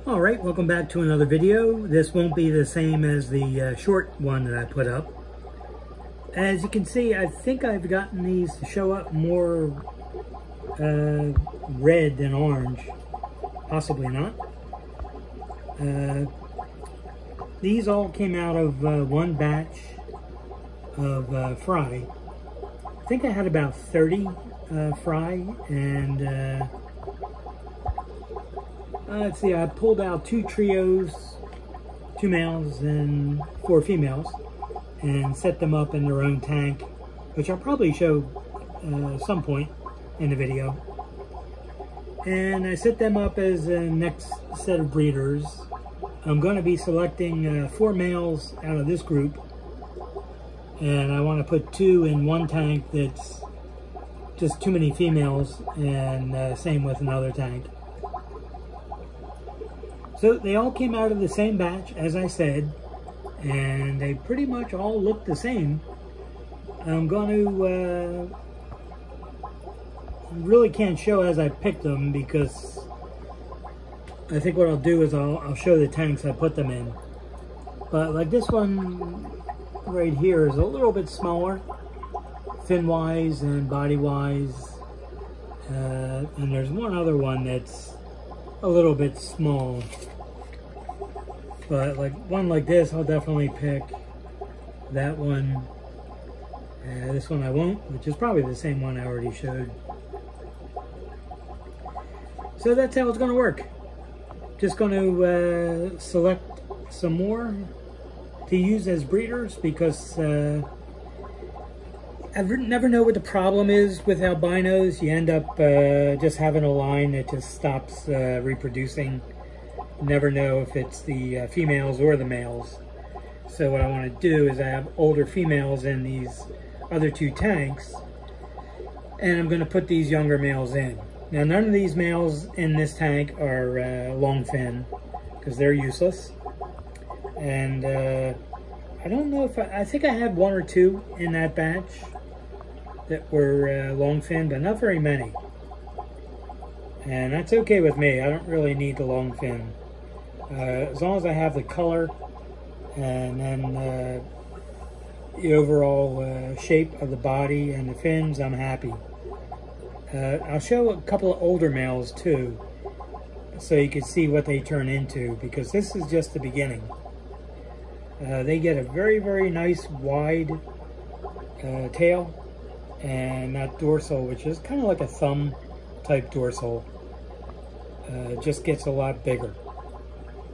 All right, welcome back to another video. This won't be the same as the short one that I put up. As you can see, I think I've gotten these to show up more red than orange. Possibly not. These all came out of one batch of fry. I think I had about 30 fry, and let's see, I pulled out 2 trios, 2 males and 4 females, and set them up in their own tank, which I'll probably show some point in the video. And I set them up as a next set of breeders. I'm going to be selecting 4 males out of this group, and I want to put 2 in one tank that's just too many females, and same with another tank. So they all came out of the same batch, as I said, and they pretty much all look the same. I'm going to, really can't show as I picked them, because I think what I'll do is I'll show the tanks I put them in. But like this one right here is a little bit smaller, fin-wise and body-wise. And there's one other one that's a little bit small. But like one like this, I'll definitely pick. That one, this one I won't, which is probably the same one I already showed. So that's how it's going to work. Just going to select some more to use as breeders, because I never know what the problem is with albinos. You end up just having a line that just stops reproducing. Never know if it's the females or the males. So what I want to do is I have older females in these other 2 tanks, and I'm going to put these younger males in. Now, none of these males in this tank are long fin, because they're useless. And I don't know if I think I had 1 or 2 in that batch that were long fin, but not very many. And that's okay with me. I don't really need the long fin. As long as I have the color and then the overall shape of the body and the fins, I'm happy. I'll show a couple of older males too, so you can see what they turn into, because this is just the beginning. They get a very, very nice wide tail, and that dorsal, which is kind of like a thumb type dorsal, just gets a lot bigger.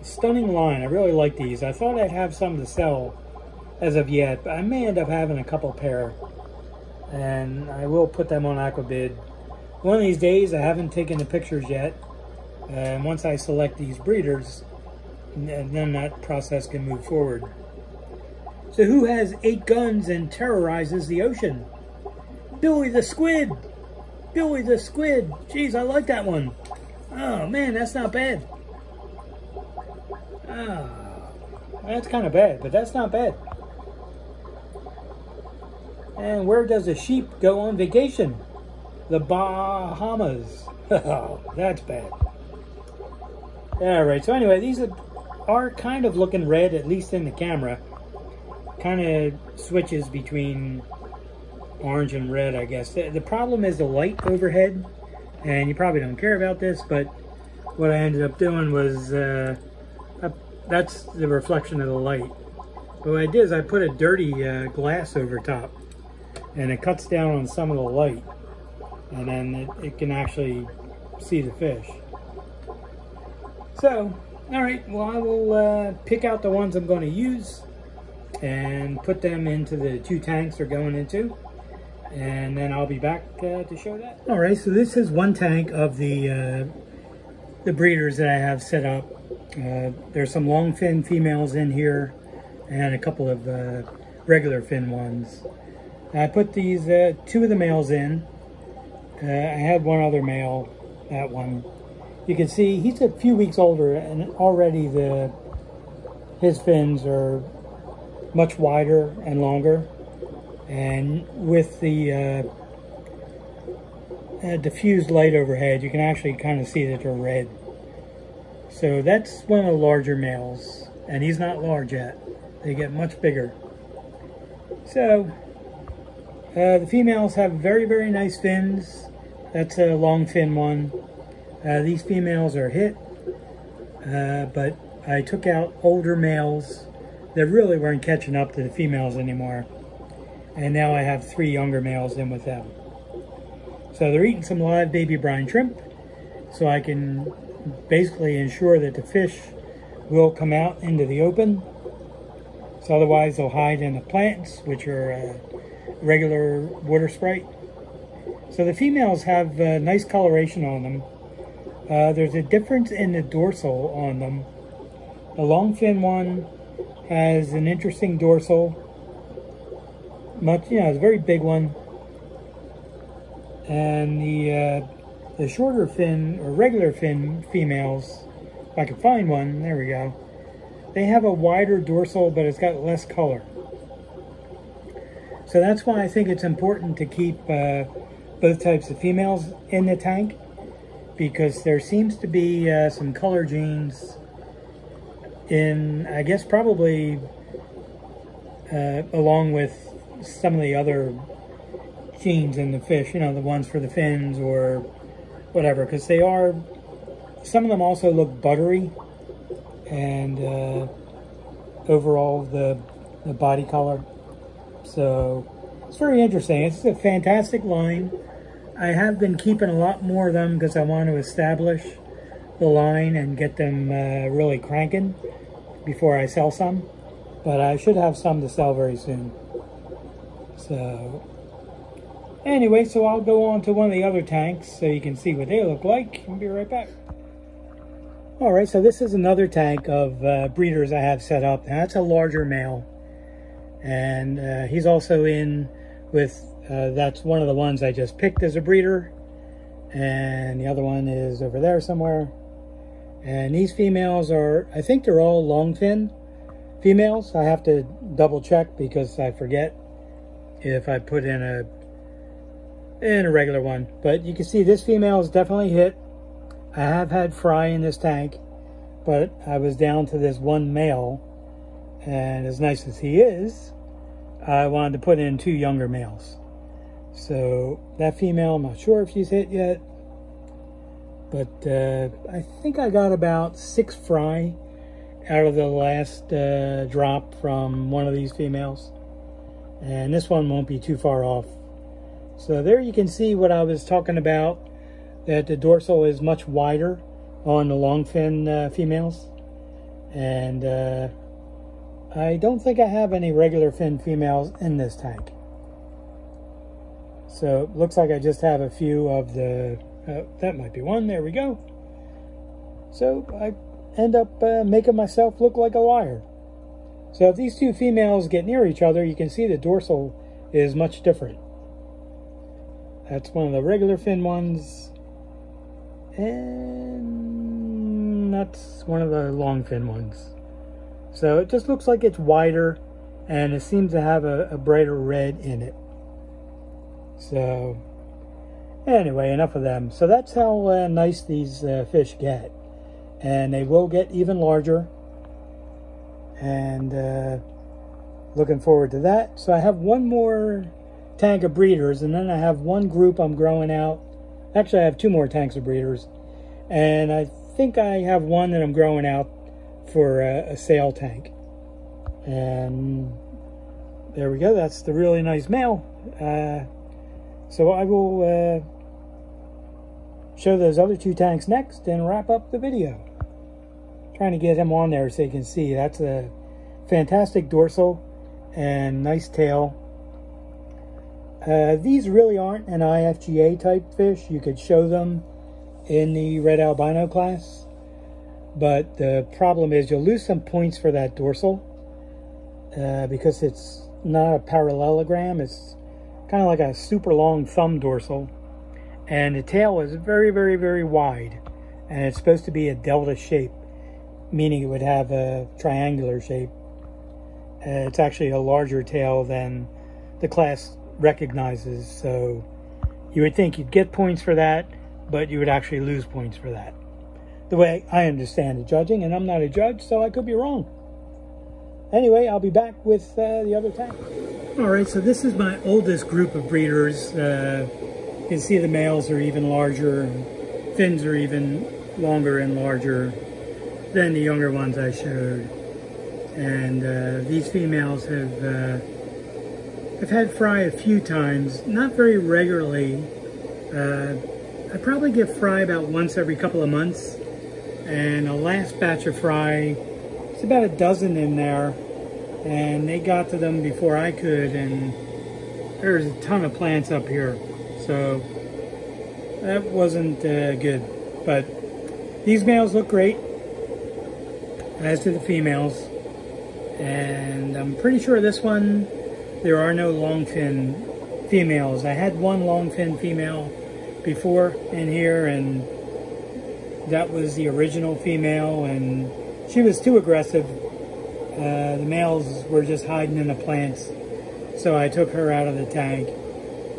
Stunning line. I really like these. I thought I'd have some to sell as of yet, but I may end up having a couple pair, and I will put them on Aquabid one of these days. I haven't taken the pictures yet, and once I select these breeders, and then that process can move forward. So who has 8 guns and terrorizes the ocean? Billy the Squid! Billy the Squid! Jeez, I like that one. Oh man, that's not bad. Oh, that's kind of bad, but that's not bad. And where does a sheep go on vacation? The Bahamas. Oh, that's bad. Alright, so anyway, these are kind of looking red, at least in the camera. Kind of switches between orange and red, I guess. The problem is the light overhead, and you probably don't care about this, but what I ended up doing was, that's the reflection of the light. But what I did is I put a dirty glass over top, and it cuts down on some of the light, and then it can actually see the fish. So, alright, well, I will pick out the ones I'm going to use and put them into the 2 tanks they're going into, and then I'll be back to show that. Alright, so this is one tank of the breeders that I have set up. There's some long fin females in here and a couple of regular fin ones. I put these 2 of the males in. I had one other male, that one. You can see he's a few weeks older, and already his fins are much wider and longer. And with the diffused light overhead, you can actually kind of see that they're red. So that's one of the larger males, and he's not large yet. They get much bigger. So the females have very, very nice fins. That's a long fin one. These females are hit, but I took out older males that really weren't catching up to the females anymore. And now I have 3 younger males in with them. So they're eating some live baby brine shrimp, so I can basically ensure that the fish will come out into the open. So otherwise they'll hide in the plants, which are regular water sprite. So the females have nice coloration on them. There's a difference in the dorsal on them. The long fin one has an interesting dorsal. Much, you know, it's a very big one. And the shorter fin or regular fin females, if I can find one, there we go. They have a wider dorsal, but it's got less color. So that's why I think it's important to keep both types of females in the tank, because there seems to be some color genes in, I guess, probably along with some of the other genes in the fish, you know, the ones for the fins or whatever, because they are, some of them also look buttery, and overall the body color. So it's very interesting. It's a fantastic line. I have been keeping a lot more of them because I want to establish the line and get them really cranking before I sell some. But I should have some to sell very soon. So anyway, so I'll go on to one of the other tanks so you can see what they look like. I'll be right back. Alright, so this is another tank of breeders I have set up. Now, that's a larger male. And he's also in with, that's one of the ones I just picked as a breeder. And the other one is over there somewhere. And these females are, I think they're all long fin females. I have to double check because I forget if I put in a regular one. But you can see this female is definitely hit. I have had fry in this tank, but I was down to this one male, and as nice as he is, I wanted to put in 2 younger males. So that female, I'm not sure if she's hit yet, but I think I got about 6 fry out of the last drop from one of these females, and this one won't be too far off. So there you can see what I was talking about, that the dorsal is much wider on the long fin females. And I don't think I have any regular fin females in this tank. So it looks like I just have a few of the, that might be one, there we go. So I end up making myself look like a liar. So if these 2 females get near each other, you can see the dorsal is much different. That's one of the regular fin ones. And that's one of the long fin ones. So it just looks like it's wider, and it seems to have a brighter red in it. So anyway, enough of them. So that's how nice these fish get, and they will get even larger, and looking forward to that. So I have one more tank of breeders, and then I have one group I'm growing out. Actually, I have 2 more tanks of breeders, and I think I have one that I'm growing out for a sale tank. And there we go. That's the really nice male. So I will show those other 2 tanks next and wrap up the video. Trying to get him on there so you can see. That's a fantastic dorsal and nice tail. These really aren't an IFGA type fish. You could show them in the red albino class, but the problem is you'll lose some points for that dorsal because it's not a parallelogram. It's kind of like a super long thumb dorsal, and the tail is very, very, very wide, and it's supposed to be a delta shape, meaning it would have a triangular shape. It's actually a larger tail than the class recognizes, so you would think you'd get points for that, but you would actually lose points for that. the way I understand the judging, and I'm not a judge, so I could be wrong. Anyway, I'll be back with the other tank. All right, so this is my oldest group of breeders. You can see the males are even larger, and fins are even longer and larger than the younger ones I showed. And these females have had fry a few times, not very regularly. I probably get fry about once every couple of months. And the last batch of fry, it's about a dozen in there, and they got to them before I could, and there's a ton of plants up here, so that wasn't good. But these males look great, as do the females, and I'm pretty sure this one, there are no longfin females. I had one longfin female before in here, and that was the original female, and she was too aggressive. The males were just hiding in the plants, so I took her out of the tank.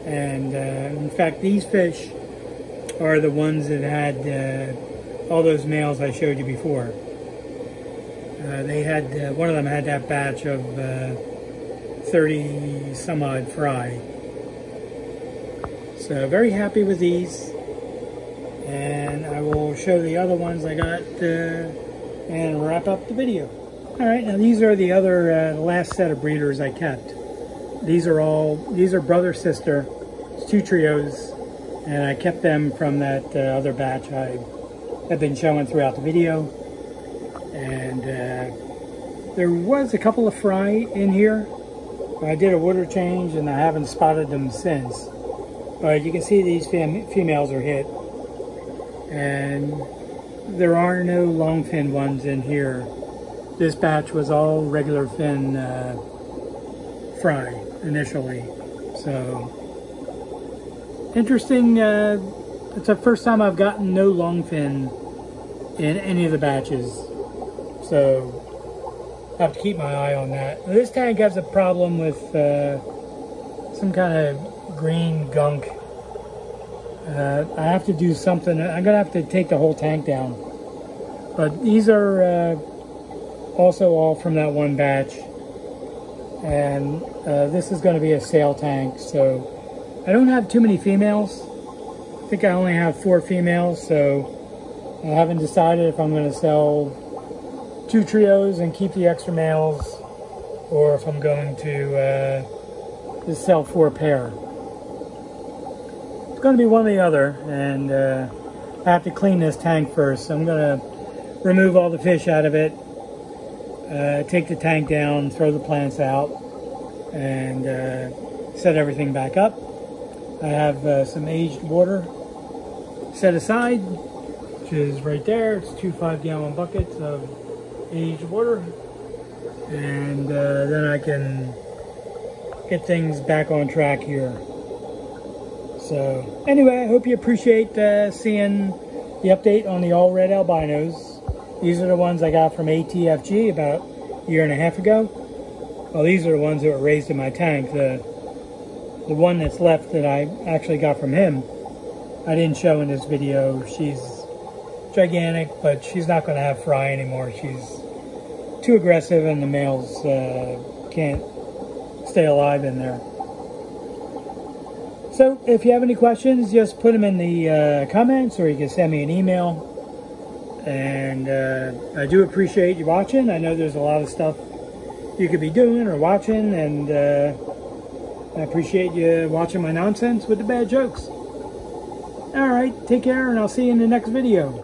And in fact, these fish are the ones that had all those males I showed you before. They had, one of them had that batch of 30 some odd fry. So very happy with these. And I will show the other ones I got and wrap up the video. All right, now these are the other last set of breeders I kept. These are brother-sister. It's 2 trios, and I kept them from that other batch I have been showing throughout the video. And there was a couple of fry in here. I did a water change, and I haven't spotted them since. But you can see these females are hit. And there are no longfin ones in here. This batch was all regular fin fry initially. So interesting. It's the first time I've gotten no longfin in any of the batches. So I have to keep my eye on that. This tank has a problem with some kind of green gunk. I have to do something. I'm gonna have to take the whole tank down. But these are also all from that one batch, and this is going to be a sale tank. So I don't have too many females. I think I only have 4 females. So I haven't decided if I'm going to sell 2 trios and keep the extra males, or if I'm going to just sell 4 pair. It's going to be one or the other, and I have to clean this tank first. So I'm going to remove all the fish out of it, take the tank down, throw the plants out, and set everything back up. I have some aged water set aside, which is right there. It's 2 5-gallon buckets of aged water, and then I can get things back on track here. So anyway, I hope you appreciate seeing the update on the All Red Albinos. These are the ones I got from ATFG about a year and a half ago. Well, these are the ones that were raised in my tank. The one that's left that I actually got from him, I didn't show in this video. She's gigantic, but she's not going to have fry anymore. She's too aggressive, and the males can't stay alive in there. So if you have any questions, just put them in the comments, or you can send me an email. And I do appreciate you watching. I know there's a lot of stuff you could be doing or watching, and I appreciate you watching my nonsense with the bad jokes. All right, take care, and I'll see you in the next video.